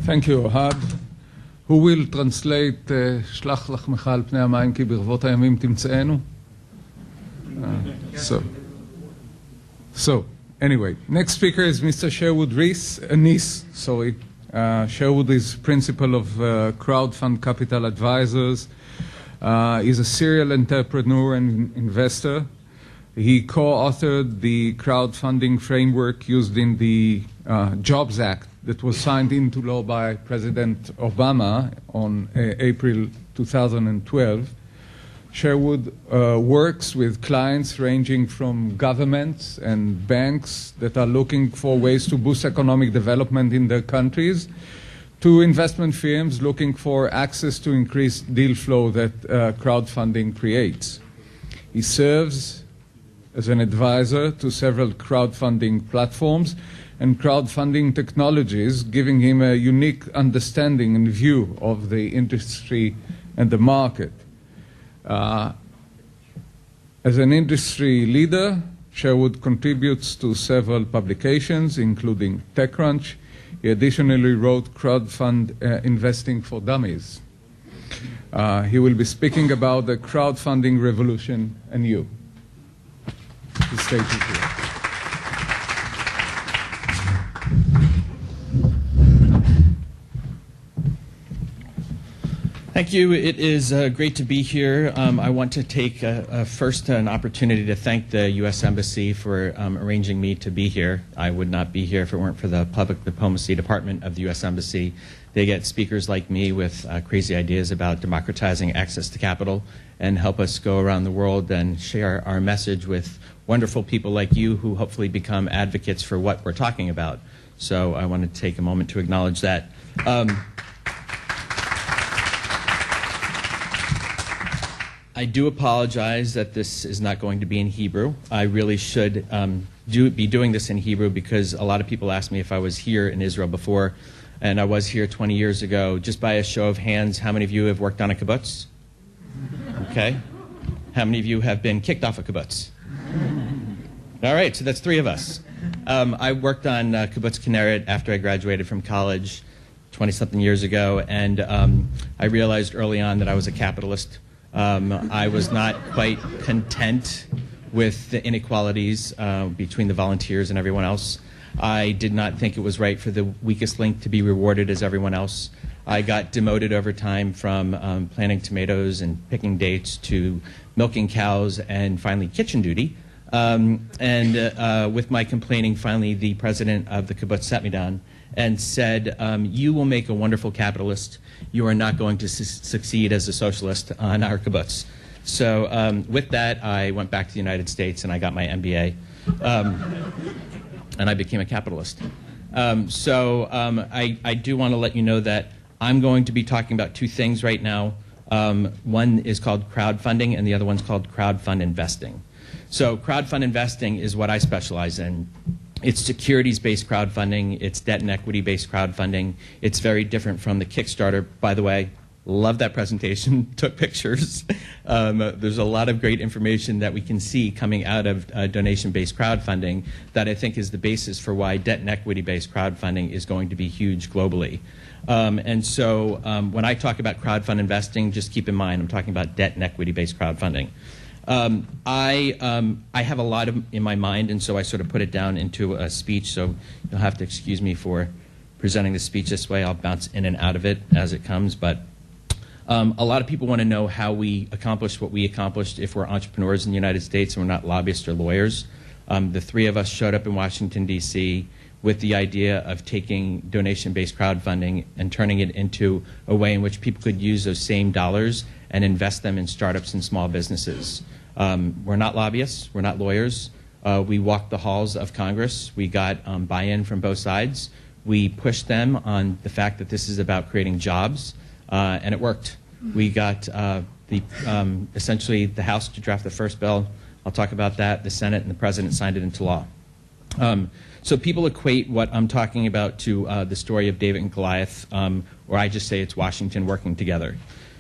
Thank you, Ohad. Who will translate שלח לחמך על פני המים כי ברבות הימים תמצאנו? So, anyway, next speaker is Mr. Sherwood Neiss. Sherwood is principal of Crowdfund Capital Advisors. He's a serial entrepreneur and investor. He co-authored the crowdfunding framework used in the Jobs Act that was signed into law by President Obama on April 2012. Sherwood works with clients ranging from governments and banks that are looking for ways to boost economic development in their countries, to investment firms looking for access to increased deal flow that crowdfunding creates. He serves as an advisor to several crowdfunding platforms and crowdfunding technologies, giving him a unique understanding and view of the industry and the market. As an industry leader, Sherwood contributes to several publications, including TechCrunch. He additionally wrote Crowdfund Investing for Dummies. He will be speaking about the Crowdfunding Revolution and You. The stage is here. Thank you. It is great to be here. I want to take first an opportunity to thank the U.S. Embassy for arranging me to be here. I would not be here if it weren't for the Public Diplomacy Department of the U.S. Embassy. They get speakers like me with crazy ideas about democratizing access to capital and help us go around the world and share our message with wonderful people like you who hopefully become advocates for what we're talking about. So I want to take a moment to acknowledge that. I do apologize that this is not going to be in Hebrew. I really should be doing this in Hebrew because a lot of people asked me if I was here in Israel before, and I was here 20 years ago. Just by a show of hands, how many of you have worked on a kibbutz? Okay. How many of you have been kicked off a kibbutz? All right, so that's 3 of us. I worked on kibbutz Kinneret after I graduated from college 20-something years ago, and I realized early on that I was a capitalist. I was not quite content with the inequalities between the volunteers and everyone else. I did not think it was right for the weakest link to be rewarded as everyone else. I got demoted over time from planting tomatoes and picking dates to milking cows and finally kitchen duty. With my complaining, finally the president of the kibbutz sat me down and said, you will make a wonderful capitalist. You are not going to succeed as a socialist on our kibbutz. So with that, I went back to the United States and I got my MBA. And I became a capitalist. I do want to let you know that I'm going to be talking about 2 things right now. One is called crowdfunding and the other one's called crowdfund investing. So crowdfund investing is what I specialize in. It's securities-based crowdfunding. It's debt and equity-based crowdfunding. It's very different from the Kickstarter. By the way, love that presentation. Took pictures. There's a lot of great information that we can see coming out of donation-based crowdfunding that I think is the basis for why debt and equity-based crowdfunding is going to be huge globally. When I talk about crowdfund investing, just keep in mind I'm talking about debt and equity-based crowdfunding. I have a lot in my mind, and so I sort of put it down into a speech, so you'll have to excuse me for presenting the speech this way. I'll bounce in and out of it as it comes, but a lot of people want to know how we accomplished what we accomplished if we're entrepreneurs in the United States and we're not lobbyists or lawyers. The 3 of us showed up in Washington, D.C. with the idea of taking donation-based crowdfunding and turning it into a way in which people could use those same dollars and invest them in startups and small businesses. We're not lobbyists. We're not lawyers. We walked the halls of Congress. We got buy-in from both sides. We pushed them on the fact that this is about creating jobs, and it worked. We got essentially the House to draft the first bill. I'll talk about that. The Senate and the President signed it into law. So people equate what I'm talking about to the story of David and Goliath, or I just say it's Washington working together.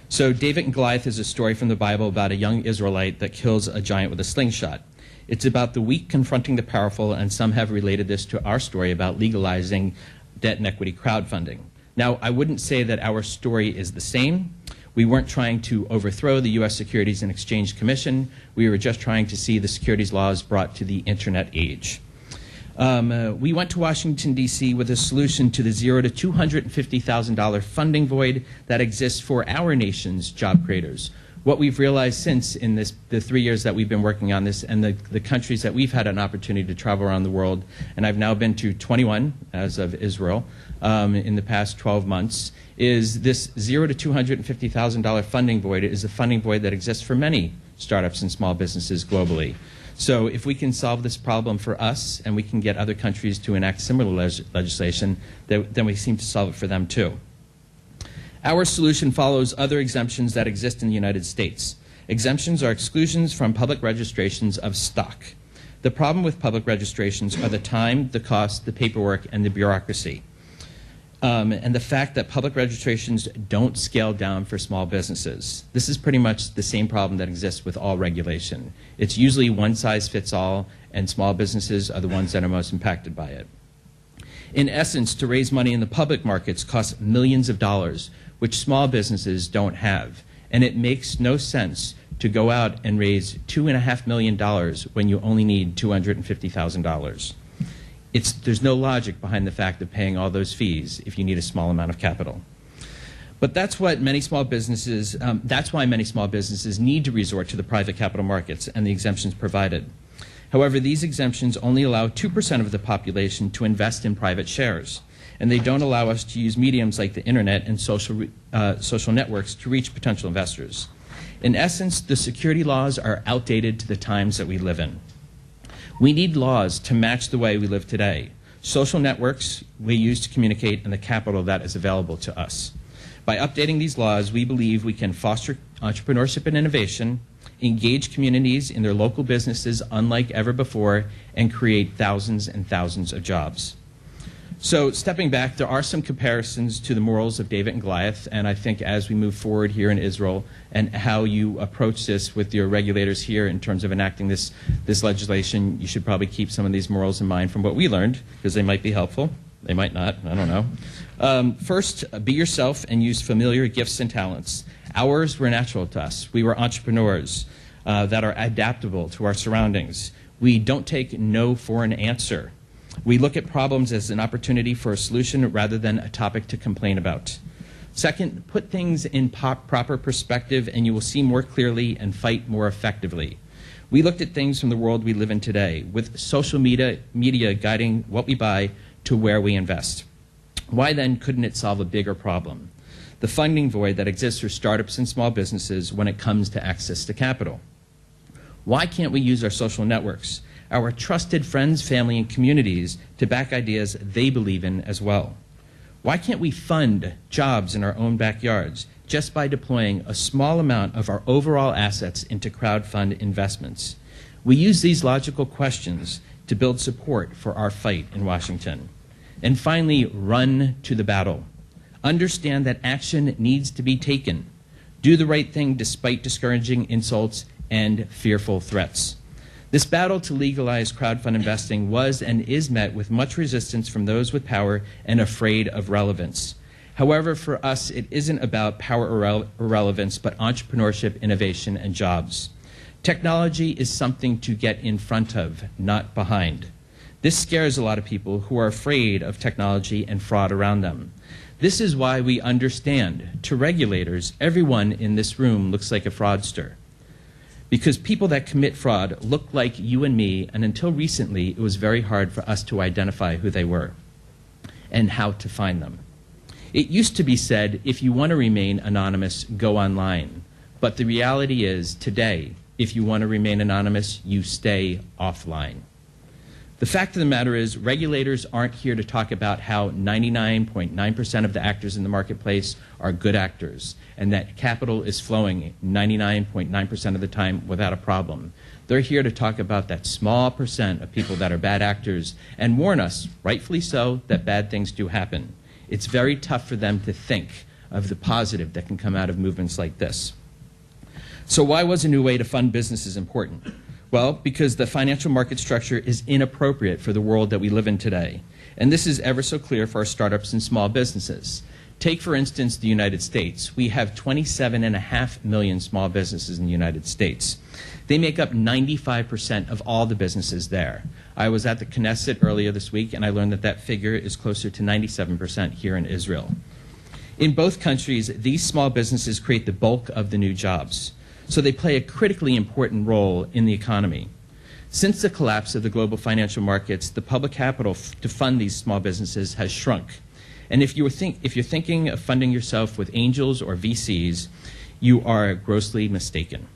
So David and Goliath is a story from the Bible about a young Israelite that kills a giant with a slingshot. It's about the weak confronting the powerful, and some have related this to our story about legalizing debt and equity crowdfunding. Now, I wouldn't say that our story is the same. We weren't trying to overthrow the U.S. Securities and Exchange Commission. We were just trying to see the securities laws brought to the internet age. We went to Washington, D.C. with a solution to the $0 to $250,000 funding void that exists for our nation's job creators. What we've realized since in the 3 years that we've been working on this and the countries that we've had an opportunity to travel around the world, and I've now been to 21 as of Israel in the past 12 months, is this $0 to $250,000 funding void is a funding void that exists for many startups and small businesses globally. So if we can solve this problem for us and we can get other countries to enact similar legislation, then we seem to solve it for them too. Our solution follows other exemptions that exist in the United States. Exemptions are exclusions from public registrations of stock. The problem with public registrations are the time, the cost, the paperwork, and the bureaucracy. And the fact that public registrations don't scale down for small businesses. This is pretty much the same problem that exists with all regulation. It's usually one size fits all, and small businesses are the ones that are most impacted by it. In essence, to raise money in the public markets costs millions of dollars, which small businesses don't have. And it makes no sense to go out and raise $2.5 million when you only need $250,000. There's no logic behind the fact of paying all those fees if you need a small amount of capital. But that's why many small businesses need to resort to the private capital markets and the exemptions provided. However, these exemptions only allow 2% of the population to invest in private shares, and they don't allow us to use mediums like the internet and social networks to reach potential investors. In essence, the security laws are outdated to the times that we live in. We need laws to match the way we live today. Social networks we use to communicate and the capital that is available to us. By updating these laws, we believe we can foster entrepreneurship and innovation, engage communities in their local businesses unlike ever before, and create thousands and thousands of jobs. So stepping back, there are some comparisons to the morals of David and Goliath, and I think as we move forward here in Israel and how you approach this with your regulators here in terms of enacting this legislation, you should probably keep some of these morals in mind from what we learned, because they might be helpful. They might not. I don't know. First, be yourself and use familiar gifts and talents. Ours were natural to us. We were entrepreneurs that are adaptable to our surroundings. We don't take no for an answer. We look at problems as an opportunity for a solution rather than a topic to complain about. Second, put things in proper perspective and you will see more clearly and fight more effectively. We looked at things from the world we live in today, with social media guiding what we buy to where we invest. Why then couldn't it solve a bigger problem? The funding void that exists for startups and small businesses when it comes to access to capital. Why can't we use our social networks, our trusted friends, family, and communities to back ideas they believe in as well? Why can't we fund jobs in our own backyards just by deploying a small amount of our overall assets into crowdfund investments? We use these logical questions to build support for our fight in Washington. And finally, run to the battle. Understand that action needs to be taken. Do the right thing despite discouraging insults and fearful threats. This battle to legalize crowdfund investing was and is met with much resistance from those with power and afraid of relevance. However, for us, it isn't about power or relevance, but entrepreneurship, innovation, and jobs. Technology is something to get in front of, not behind. This scares a lot of people who are afraid of technology and fraud around them. This is why we understand, to regulators, everyone in this room looks like a fraudster. Because people that commit fraud look like you and me, and until recently, it was very hard for us to identify who they were and how to find them. It used to be said, if you want to remain anonymous, go online. But the reality is, today, if you want to remain anonymous, you stay offline. The fact of the matter is, regulators aren't here to talk about how 99.9% of the actors in the marketplace are good actors, and that capital is flowing 99.9% of the time without a problem. They're here to talk about that small percent of people that are bad actors and warn us, rightfully so, that bad things do happen. It's very tough for them to think of the positive that can come out of movements like this. So why was a new way to fund businesses important? Well, because the financial market structure is inappropriate for the world that we live in today. And this is ever so clear for our startups and small businesses. Take, for instance, the United States. We have 27.5 million small businesses in the United States. They make up 95% of all the businesses there. I was at the Knesset earlier this week, and I learned that that figure is closer to 97% here in Israel. In both countries, these small businesses create the bulk of the new jobs, so they play a critically important role in the economy. Since the collapse of the global financial markets, the public capital to fund these small businesses has shrunk. And if you're thinking of funding yourself with angels or VCs, you are grossly mistaken.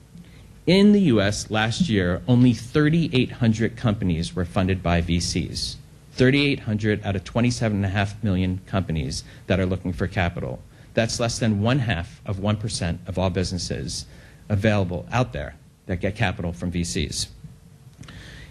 In the US last year, only 3,800 companies were funded by VCs. 3,800 out of 27.5 million companies that are looking for capital. That's less than 0.5% of all businesses available out there that get capital from VCs.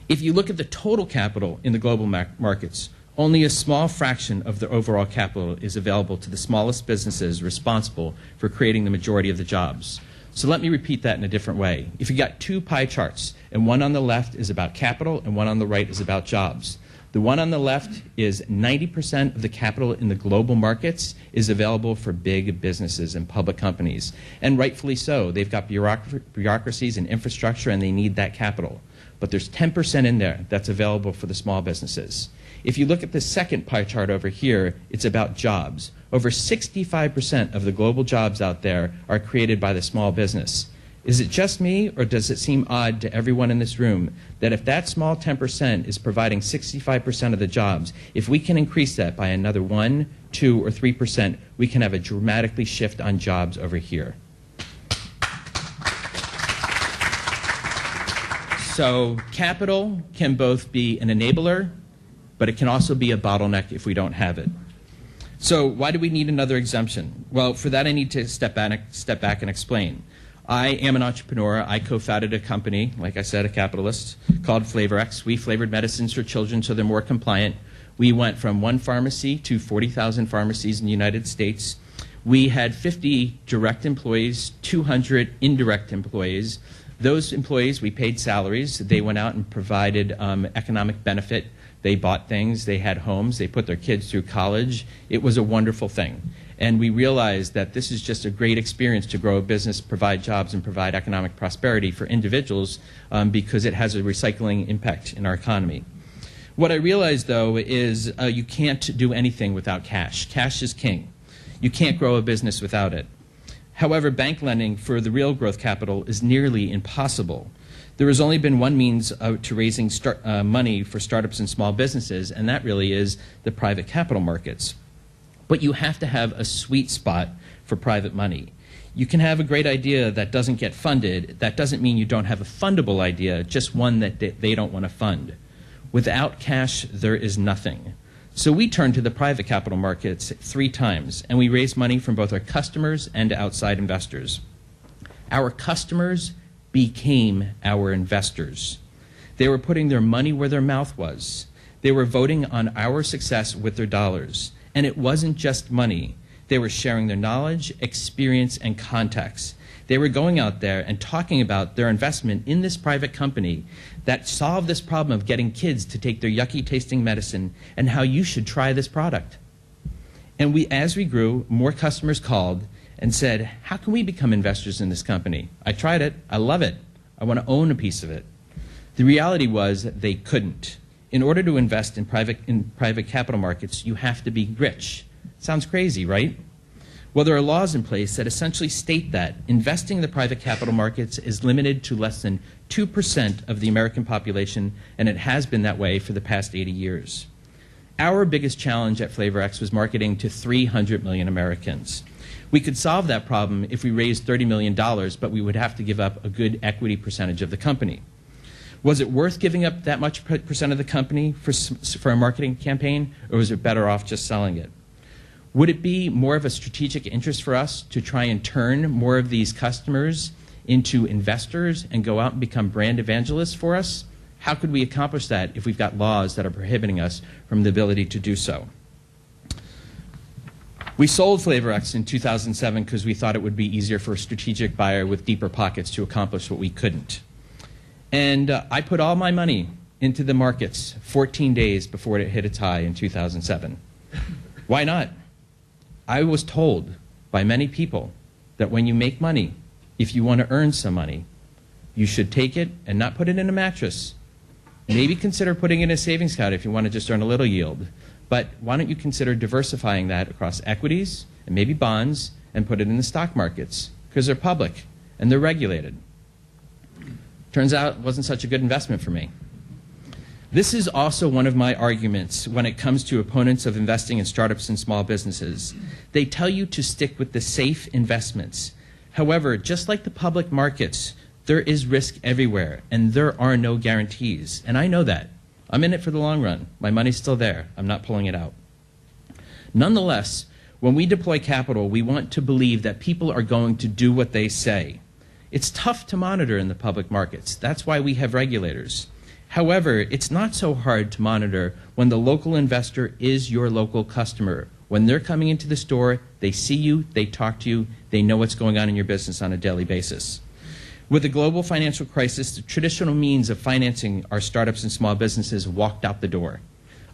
If you look at the total capital in the global markets, only a small fraction of the overall capital is available to the smallest businesses responsible for creating the majority of the jobs. So let me repeat that in a different way. If you got two pie charts, and one on the left is about capital and one on the right is about jobs, the one on the left is 90% of the capital in the global markets is available for big businesses and public companies. And rightfully so. They've got bureaucracies and infrastructure, and they need that capital. But there's 10% in there that's available for the small businesses. If you look at the second pie chart over here, it's about jobs. Over 65% of the global jobs out there are created by the small business. Is it just me, or does it seem odd to everyone in this room that if that small 10% is providing 65% of the jobs, if we can increase that by another 1, 2, or 3%, we can have a dramatically shift on jobs over here? So capital can both be an enabler, but it can also be a bottleneck if we don't have it. So why do we need another exemption? Well, for that I need to step back and explain. I am an entrepreneur. I co-founded a company, like I said, a capitalist, called FlavorX. We flavored medicines for children so they're more compliant. We went from 1 pharmacy to 40,000 pharmacies in the United States. We had 50 direct employees, 200 indirect employees. Those employees, we paid salaries. They went out and provided economic benefit. They bought things. They had homes. They put their kids through college. It was a wonderful thing. And we realized that this is just a great experience to grow a business, provide jobs, and provide economic prosperity for individuals because it has a recycling impact in our economy. What I realized, though, is you can't do anything without cash. Cash is king. You can't grow a business without it. However, bank lending for the real growth capital is nearly impossible. There has only been one means to raising money for startups and small businesses, and that really is the private capital markets. But you have to have a sweet spot for private money. You can have a great idea that doesn't get funded. That doesn't mean you don't have a fundable idea, just one that they don't want to fund. Without cash, there is nothing. So we turned to the private capital markets 3 times, and we raised money from both our customers and outside investors. Our customers became our investors. They were putting their money where their mouth was. They were voting on our success with their dollars. And it wasn't just money. They were sharing their knowledge, experience, and contacts. They were going out there and talking about their investment in this private company that solved this problem of getting kids to take their yucky tasting medicine and how you should try this product. And as we grew, more customers called and said, how can we become investors in this company? I tried it. I love it. I want to own a piece of it. The reality was that they couldn't. In order to invest in private capital markets, you have to be rich. Sounds crazy, right? Well, there are laws in place that essentially state that investing in the private capital markets is limited to less than 2% of the American population, and it has been that way for the past 80 years. Our biggest challenge at FlavorX was marketing to 300 million Americans. We could solve that problem if we raised $30 million, but we would have to give up a good equity percentage of the company. Was it worth giving up that much percent of the company for a marketing campaign, or was it better off just selling it? Would it be more of a strategic interest for us to try and turn more of these customers into investors and go out and become brand evangelists for us? How could we accomplish that if we've got laws that are prohibiting us from the ability to do so? We sold FlavorX in 2007 because we thought it would be easier for a strategic buyer with deeper pockets to accomplish what we couldn't. And I put all my money into the markets 14 days before it hit its high in 2007. Why not? I was told by many people that when you make money, if you want to earn some money, you should take it and not put it in a mattress. Maybe consider putting it in a savings account if you want to just earn a little yield. But why don't you consider diversifying that across equities and maybe bonds and put it in the stock markets, because they're public and they're regulated. Turns out it wasn't such a good investment for me. This is also one of my arguments when it comes to opponents of investing in startups and small businesses. They tell you to stick with the safe investments. However, just like the public markets, there is risk everywhere, and there are no guarantees. And I know that. I'm in it for the long run. My money's still there. I'm not pulling it out. Nonetheless, when we deploy capital, we want to believe that people are going to do what they say. It's tough to monitor in the public markets. That's why we have regulators. However, it's not so hard to monitor when the local investor is your local customer. When they're coming into the store, they see you, they talk to you, they know what's going on in your business on a daily basis. With the global financial crisis, the traditional means of financing our startups and small businesses walked out the door.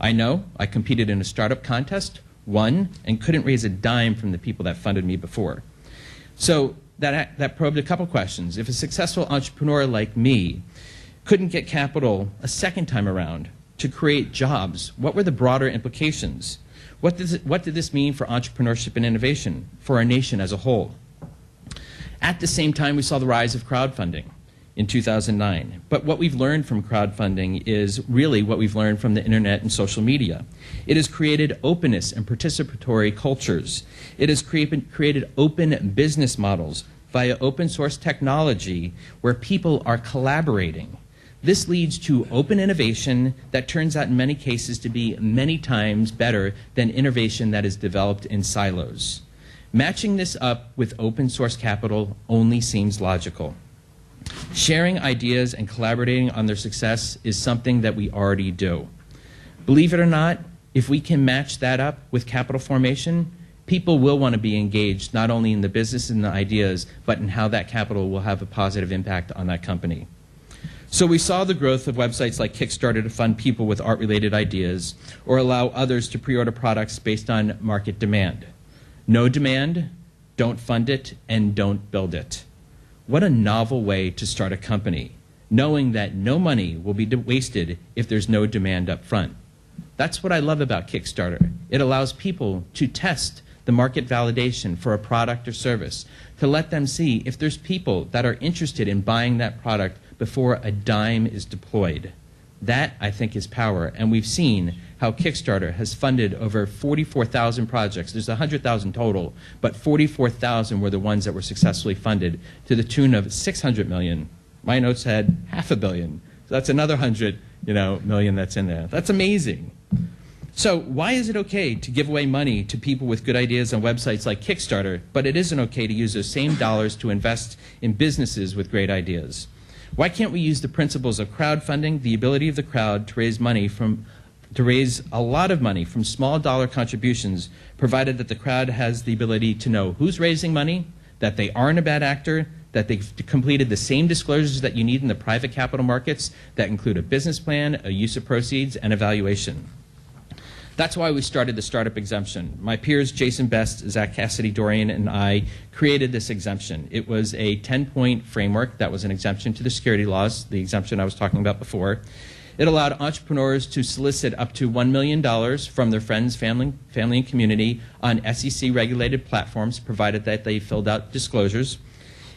I know I competed in a startup contest, won, and couldn't raise a dime from the people that funded me before. So that probed a couple questions. If a successful entrepreneur like me couldn't get capital a second time around to create jobs, what were the broader implications? What did this mean for entrepreneurship and innovation, for our nation as a whole? At the same time, we saw the rise of crowdfunding in 2009. But what we've learned from crowdfunding is really what we've learned from the internet and social media. It has created openness and participatory cultures. It has created open business models via open source technology where people are collaborating. This leads to open innovation that turns out in many cases to be many times better than innovation that is developed in silos. Matching this up with open source capital only seems logical. Sharing ideas and collaborating on their success is something that we already do. Believe it or not, if we can match that up with capital formation, people will want to be engaged not only in the business and the ideas, but in how that capital will have a positive impact on that company. So we saw the growth of websites like Kickstarter to fund people with art-related ideas or allow others to pre-order products based on market demand. No demand, don't fund it, and don't build it. What a novel way to start a company, knowing that no money will be wasted if there's no demand up front. That's what I love about Kickstarter. It allows people to test the market validation for a product or service, to let them see if there's people that are interested in buying that product before a dime is deployed. That, I think, is power, and we've seen how Kickstarter has funded over 44,000 projects. There's 100,000 total, but 44,000 were the ones that were successfully funded to the tune of 600 million. My notes had $500 million. So that's another 100 million that's in there. That's amazing. So why is it okay to give away money to people with good ideas on websites like Kickstarter, but it isn't okay to use those same dollars to invest in businesses with great ideas? Why can't we use the principles of crowdfunding, the ability of the crowd to raise a lot of money from small dollar contributions, provided that the crowd has the ability to know who's raising money, that they aren't a bad actor, that they've completed the same disclosures that you need in the private capital markets that include a business plan, a use of proceeds, and evaluation. That's why we started the startup exemption. My peers, Jason Best, Zach Cassidy-Dorian, and I created this exemption. It was a 10-point framework that was an exemption to the security laws, the exemption I was talking about before. It allowed entrepreneurs to solicit up to $1 million from their friends, family, and community on SEC-regulated platforms, provided that they filled out disclosures.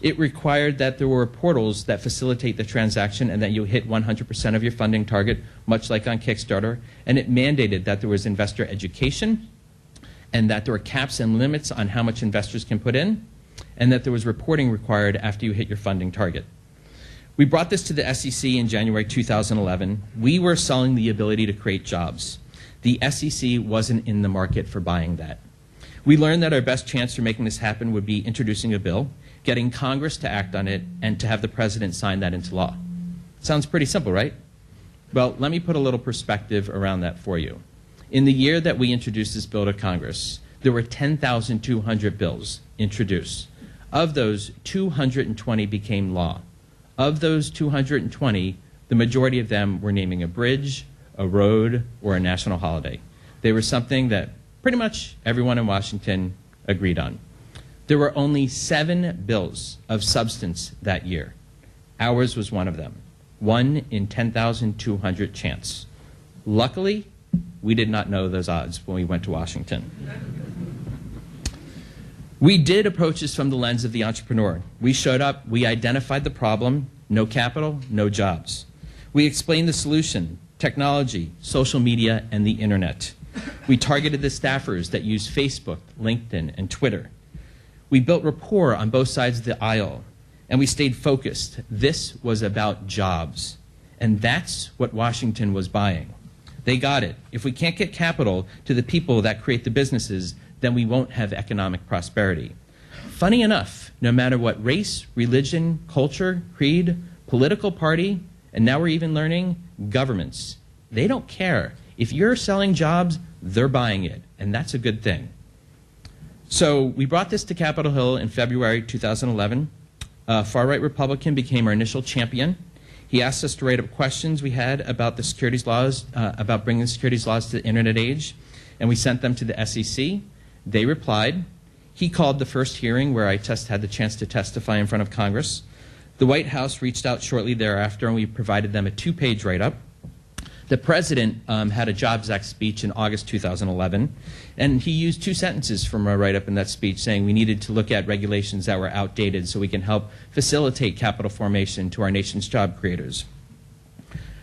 It required that there were portals that facilitate the transaction and that you hit 100% of your funding target, much like on Kickstarter. And it mandated that there was investor education and that there were caps and limits on how much investors can put in, and that there was reporting required after you hit your funding target. We brought this to the SEC in January 2011. We were selling the ability to create jobs. The SEC wasn't in the market for buying that. We learned that our best chance for making this happen would be introducing a bill, getting Congress to act on it, and to have the president sign that into law. Sounds pretty simple, right? Well, let me put a little perspective around that for you. In the year that we introduced this bill to Congress, there were 10,200 bills introduced. Of those, 220 became law. Of those 220, the majority of them were naming a bridge, a road, or a national holiday. They were something that pretty much everyone in Washington agreed on. There were only 7 bills of substance that year. Ours was one of them. 1 in 10,200 chance. Luckily, we did not know those odds when we went to Washington. We did approach this from the lens of the entrepreneur. We showed up, we identified the problem, no capital, no jobs. We explained the solution, technology, social media, and the internet. We targeted the staffers that use Facebook, LinkedIn, and Twitter. We built rapport on both sides of the aisle, and we stayed focused. This was about jobs, and that's what Washington was buying. They got it. If we can't get capital to the people that create the businesses, then we won't have economic prosperity. Funny enough, no matter what race, religion, culture, creed, political party, and now we're even learning governments, they don't care. If you're selling jobs, they're buying it, and that's a good thing. So we brought this to Capitol Hill in February 2011. A far-right Republican became our initial champion. He asked us to write up questions we had about the securities laws, about bringing the securities laws to the internet age, and we sent them to the SEC. They replied. He called the first hearing where I had the chance to testify in front of Congress. The White House reached out shortly thereafter, and we provided them a 2-page write-up. The president had a Jobs Act speech in August 2011, and he used 2 sentences from a write-up in that speech saying we needed to look at regulations that were outdated so we can help facilitate capital formation to our nation's job creators.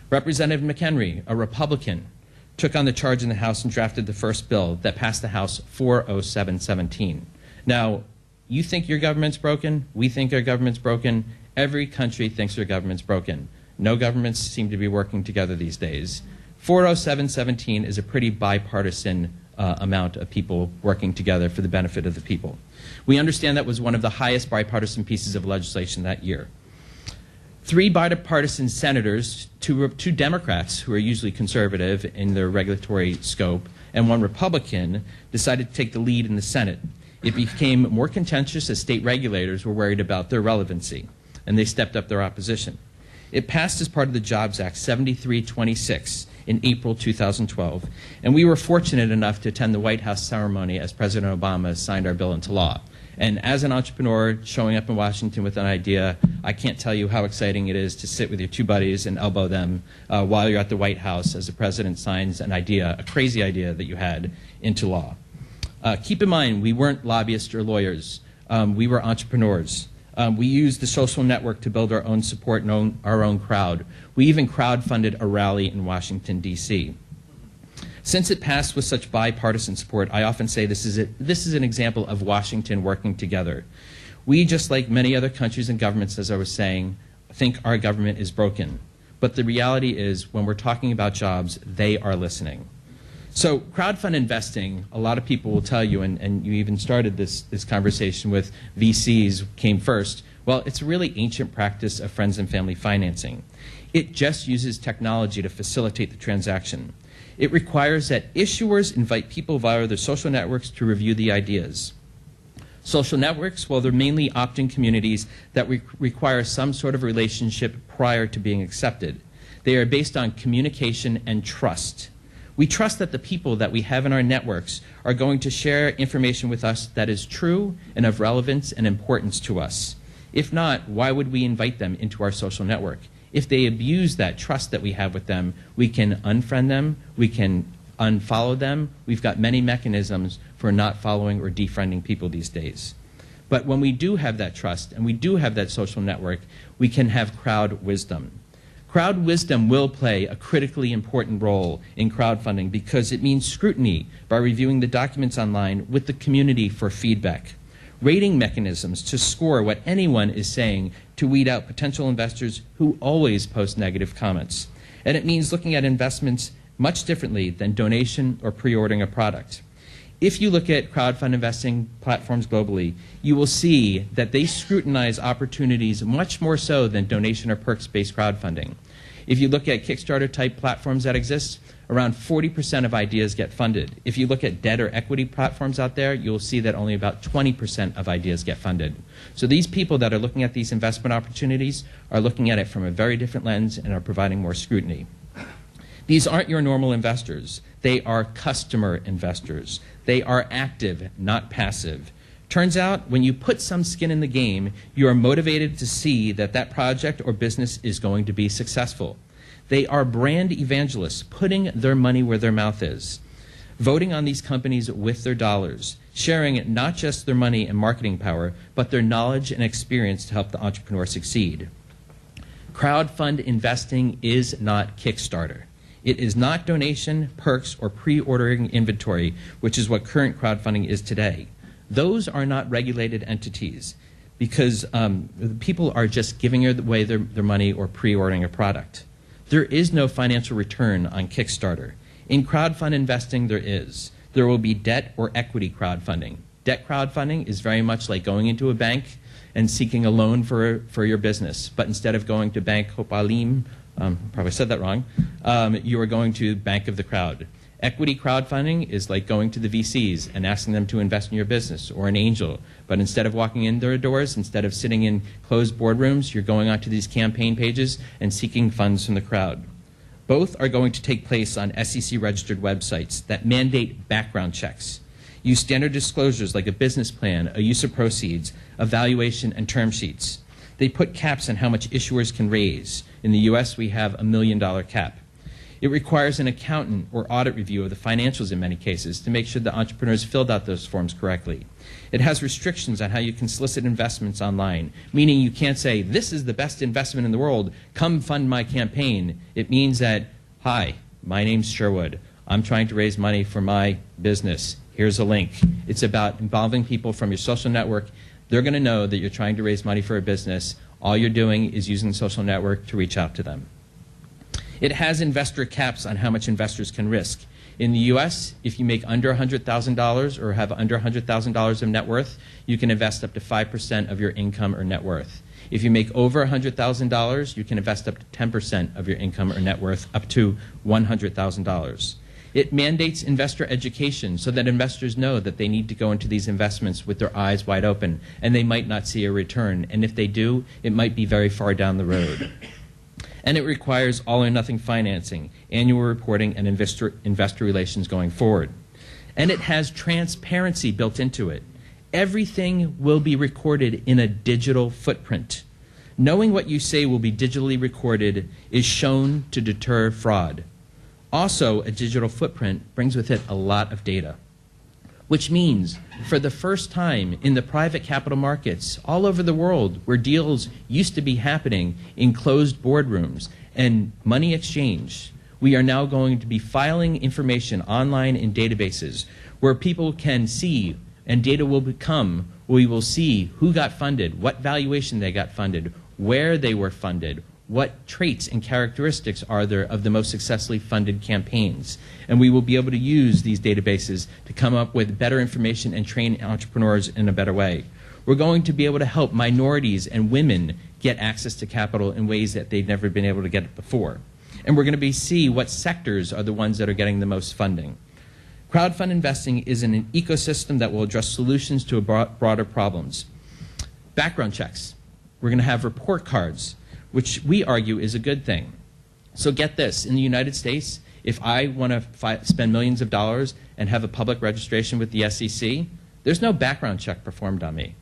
Representative McHenry, a Republican, took on the charge in the House and drafted the first bill that passed the House 40717. Now, you think your government's broken, we think our government's broken, every country thinks their government's broken. No governments seem to be working together these days. 40717 is a pretty bipartisan amount of people working together for the benefit of the people. We understand that was one of the highest bipartisan pieces of legislation that year. 3 bipartisan senators, 2 Democrats who are usually conservative in their regulatory scope, and 1 Republican decided to take the lead in the Senate. It became more contentious as state regulators were worried about their relevancy, and they stepped up their opposition. It passed as part of the Jobs Act 7326 in April 2012, and we were fortunate enough to attend the White House ceremony as President Obama signed our bill into law. And as an entrepreneur showing up in Washington with an idea, I can't tell you how exciting it is to sit with your 2 buddies and elbow them while you're at the White House as the president signs an idea, a crazy idea that you had, into law. Keep in mind, we weren't lobbyists or lawyers. We were entrepreneurs. We used the social network to build our own support and our own crowd. We even crowdfunded a rally in Washington, D.C. Since it passed with such bipartisan support, I often say this is an example of Washington working together. We, just like many other countries and governments, as I was saying, think our government is broken. But the reality is, when we're talking about jobs, they are listening. So crowdfund investing, a lot of people will tell you, and you even started this conversation with VCs came first, well, it's a really ancient practice of friends and family financing. It just uses technology to facilitate the transaction. It requires that issuers invite people via their social networks to review the ideas. Social networks, well, they're mainly opt-in communities that require some sort of relationship prior to being accepted. They are based on communication and trust. We trust that the people that we have in our networks are going to share information with us that is true and of relevance and importance to us. If not, why would we invite them into our social network? If they abuse that trust that we have with them, we can unfriend them, we can unfollow them. We've got many mechanisms for not following or defriending people these days. But when we do have that trust and we do have that social network, we can have crowd wisdom. Crowd wisdom will play a critically important role in crowdfunding because it means scrutiny by reviewing the documents online with the community for feedback. Rating mechanisms to score what anyone is saying to weed out potential investors who always post negative comments. And it means looking at investments much differently than donation or pre-ordering a product. If you look at crowdfund investing platforms globally, you will see that they scrutinize opportunities much more so than donation or perks-based crowdfunding. If you look at Kickstarter-type platforms that exist, around 40% of ideas get funded. If you look at debt or equity platforms out there, you'll see that only about 20% of ideas get funded. So these people that are looking at these investment opportunities are looking at it from a very different lens and are providing more scrutiny. These aren't your normal investors. They are customer investors. They are active, not passive. Turns out, when you put some skin in the game, you are motivated to see that that project or business is going to be successful. They are brand evangelists, putting their money where their mouth is, voting on these companies with their dollars, sharing not just their money and marketing power, but their knowledge and experience to help the entrepreneur succeed. Crowdfund investing is not Kickstarter. It is not donation, perks, or pre-ordering inventory, which is what current crowdfunding is today. Those are not regulated entities because people are just giving away their money or pre-ordering a product. There is no financial return on Kickstarter. In crowdfund investing, there is. There will be debt or equity crowdfunding. Debt crowdfunding is very much like going into a bank and seeking a loan for your business. But instead of going to Bank Hopalim, probably said that wrong, you are going to Bank of the Crowd. Equity crowdfunding is like going to the VCs and asking them to invest in your business, or an angel. But instead of walking in their doors, instead of sitting in closed boardrooms, you're going onto these campaign pages and seeking funds from the crowd. Both are going to take place on SEC-registered websites that mandate background checks, use standard disclosures like a business plan, a use of proceeds, evaluation, and term sheets. They put caps on how much issuers can raise. In the US, we have a $1 million cap. It requires an accountant or audit review of the financials in many cases to make sure the entrepreneurs filled out those forms correctly. It has restrictions on how you can solicit investments online, meaning you can't say, this is the best investment in the world, come fund my campaign. It means that, hi, my name's Sherwood. I'm trying to raise money for my business. Here's a link. It's about involving people from your social network. They're going to know that you're trying to raise money for a business. All you're doing is using the social network to reach out to them. It has investor caps on how much investors can risk. In the US, if you make under $100,000 or have under $100,000 of net worth, you can invest up to 5% of your income or net worth. If you make over $100,000, you can invest up to 10% of your income or net worth, up to $100,000. It mandates investor education so that investors know that they need to go into these investments with their eyes wide open, and they might not see a return. And if they do, it might be very far down the road. And it requires all-or-nothing financing, annual reporting, and investor relations going forward. And it has transparency built into it. Everything will be recorded in a digital footprint. Knowing what you say will be digitally recorded is shown to deter fraud. Also, a digital footprint brings with it a lot of data, which means for the first time in the private capital markets all over the world where deals used to be happening in closed boardrooms and money exchange, we are now going to be filing information online in databases where people can see, and data will become, we will see who got funded, what valuation they got funded, where they were funded, what traits and characteristics are there of the most successfully funded campaigns. And we will be able to use these databases to come up with better information and train entrepreneurs in a better way. We're going to be able to help minorities and women get access to capital in ways that they've never been able to get it before. And we're going to see what sectors are the ones that are getting the most funding. Crowdfund investing is in an ecosystem that will address solutions to broader problems. Background checks. We're going to have report cards, which we argue is a good thing. So get this, in the United States, if I want to spend millions of dollars and have a public registration with the SEC, there's no background check performed on me.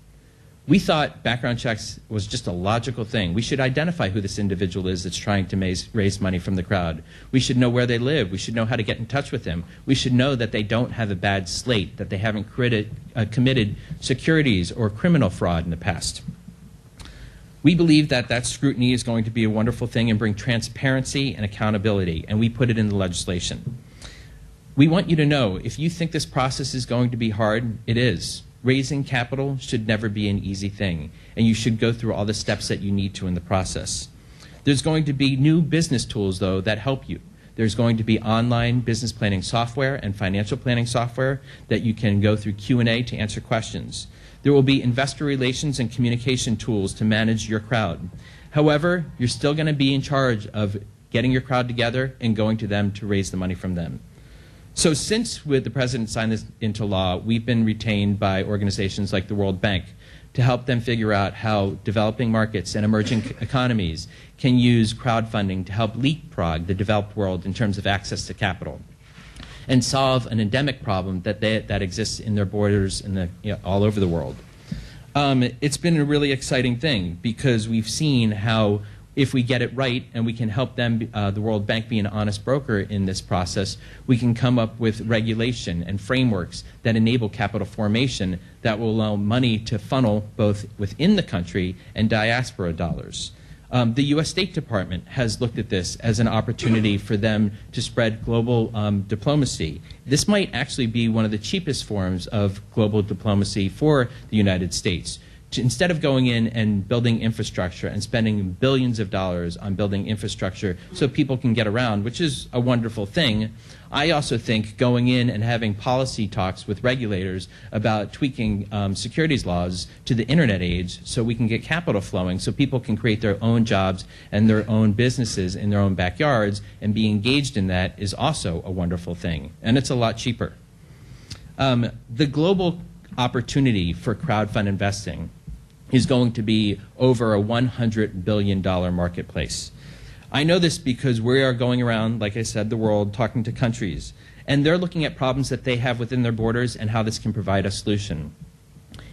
We thought background checks was just a logical thing. We should identify who this individual is that's trying to raise money from the crowd. We should know where they live. We should know how to get in touch with them. We should know that they don't have a bad slate, that they haven't committed securities or criminal fraud in the past. We believe that that scrutiny is going to be a wonderful thing and bring transparency and accountability, and we put it in the legislation. We want you to know, if you think this process is going to be hard, it is. Raising capital should never be an easy thing, and you should go through all the steps that you need to in the process. There's going to be new business tools, though, that help you. There's going to be online business planning software and financial planning software that you can go through Q&A to answer questions. There will be investor relations and communication tools to manage your crowd. However, you're still going to be in charge of getting your crowd together and going to them to raise the money from them. So since the President signed this into law, we've been retained by organizations like the World Bank to help them figure out how developing markets and emerging economies can use crowdfunding to help leapfrog the developed world in terms of access to capital. and solve an endemic problem that exists in their borders and all over the world. It's been a really exciting thing because we've seen how if we get it right and we can help them, the World Bank, be an honest broker in this process, we can come up with regulation and frameworks that enable capital formation that will allow money to funnel both within the country and diaspora dollars. The U.S. State Department has looked at this as an opportunity for them to spread global diplomacy. This might actually be one of the cheapest forms of global diplomacy for the United States. Instead of going in and building infrastructure and spending billions of dollars on building infrastructure so people can get around, which is a wonderful thing, I also think going in and having policy talks with regulators about tweaking securities laws to the internet age so we can get capital flowing so people can create their own jobs and their own businesses in their own backyards and be engaged in that is also a wonderful thing. And it's a lot cheaper. The global opportunity for crowdfund investing is going to be over a $100 billion marketplace. I know this because we are going around, like I said, the world, talking to countries, and they're looking at problems that they have within their borders and how this can provide a solution.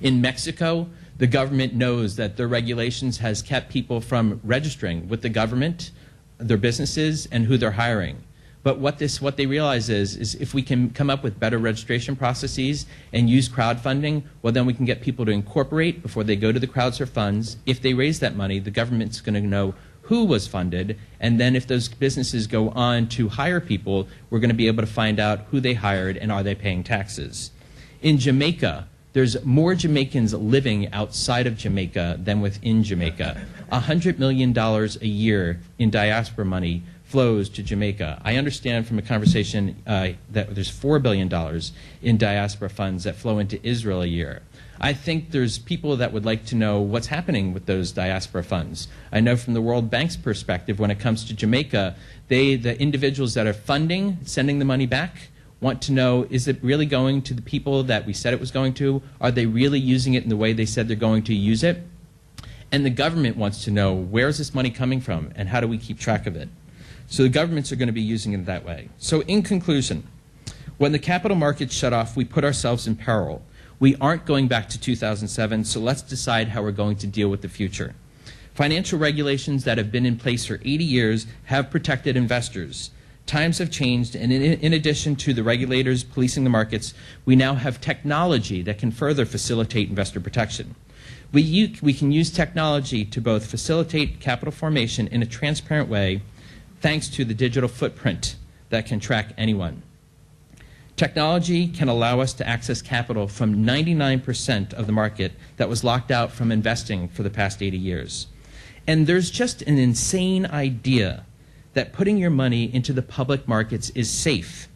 In Mexico, the government knows that their regulations has kept people from registering with the government, their businesses, and who they're hiring. But what they realize is if we can come up with better registration processes and use crowdfunding, well, then we can get people to incorporate before they go to the crowdsource funds. If they raise that money, the government's going to know who was funded, and then if those businesses go on to hire people, we're going to be able to find out who they hired and are they paying taxes. In Jamaica, there's more Jamaicans living outside of Jamaica than within Jamaica. $100 million a year in diaspora money flows to Jamaica. I understand from a conversation that there's $4 billion in diaspora funds that flow into Israel a year. I think there's people that would like to know what's happening with those diaspora funds. I know from the World Bank's perspective, when it comes to Jamaica, the individuals that are funding, sending the money back, want to know, is it really going to the people that we said it was going to? Are they really using it in the way they said they're going to use it? And the government wants to know, where is this money coming from and how do we keep track of it? So the governments are going to be using it that way. So in conclusion, when the capital markets shut off, we put ourselves in peril. We aren't going back to 2007, so let's decide how we're going to deal with the future. Financial regulations that have been in place for 80 years have protected investors. Times have changed, and in addition to the regulators policing the markets, we now have technology that can further facilitate investor protection. We can use technology to both facilitate capital formation in a transparent way, thanks to the digital footprint that can track anyone. Technology can allow us to access capital from 99% of the market that was locked out from investing for the past 80 years. And there's just an insane idea that putting your money into the public markets is safe,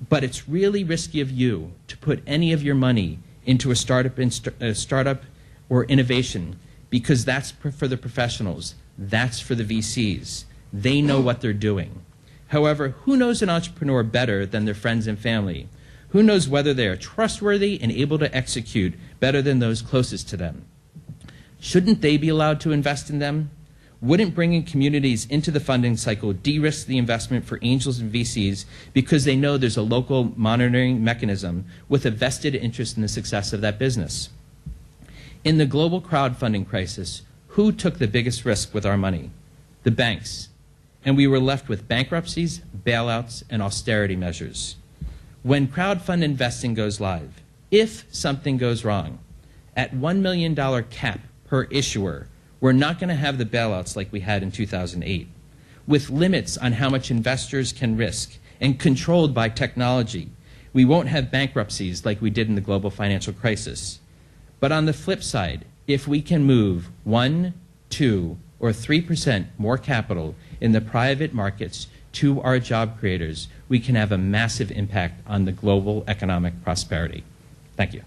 but it's really risky of you to put any of your money into a startup or innovation, because that's for the professionals, that's for the VCs. They know what they're doing. However, who knows an entrepreneur better than their friends and family? Who knows whether they are trustworthy and able to execute better than those closest to them? Shouldn't they be allowed to invest in them? Wouldn't bringing communities into the funding cycle de-risk the investment for angels and VCs because they know there's a local monitoring mechanism with a vested interest in the success of that business? In the global crowdfunding crisis, who took the biggest risk with our money? The banks. And we were left with bankruptcies, bailouts, and austerity measures. When crowdfund investing goes live, if something goes wrong, at $1 million cap per issuer, we're not going to have the bailouts like we had in 2008, with limits on how much investors can risk and controlled by technology. We won't have bankruptcies like we did in the global financial crisis. But on the flip side, if we can move 1, 2, or 3% more capital in the private markets to our job creators, we can have a massive impact on the global economic prosperity. Thank you.